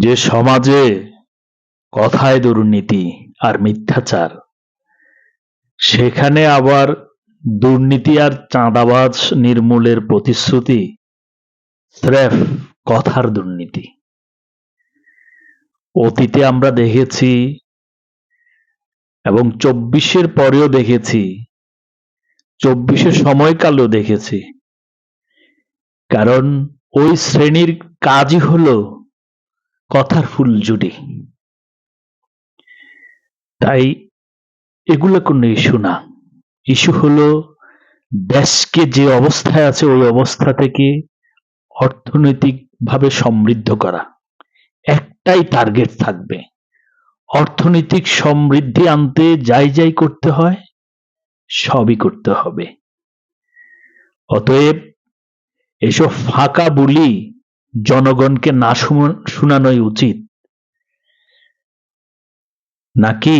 যে সমাজে কথায় দুর্নীতি আর মিথ্যাচার, সেখানে আবার দুর্নীতি আর চাঁদাবাজ নির্মূলের প্রতিশ্রুতি স্রেফ কথার দুর্নীতি। অতীতে আমরা দেখেছি এবং ২৪-এর পরেও দেখেছি, ২৪-এর সময়কালেও দেখেছি। কারণ ওই শ্রেণীর কাজই হলো কথার ফুলঝুরি। তাই এগুলো কোনো ইস্যু না। ইস্যু হলো দেশকে যে অবস্থায় আছে ওই অবস্থা থেকে অর্থনৈতিকভাবে সমৃদ্ধ করা। একটাই টার্গেট থাকবে, অর্থনৈতিক সমৃদ্ধি আনতে যাই করতে হয় সবই করতে হবে। অতএব এসব ফাঁকা বুলি জনগণকে না শোনানোই উচিত, নাকি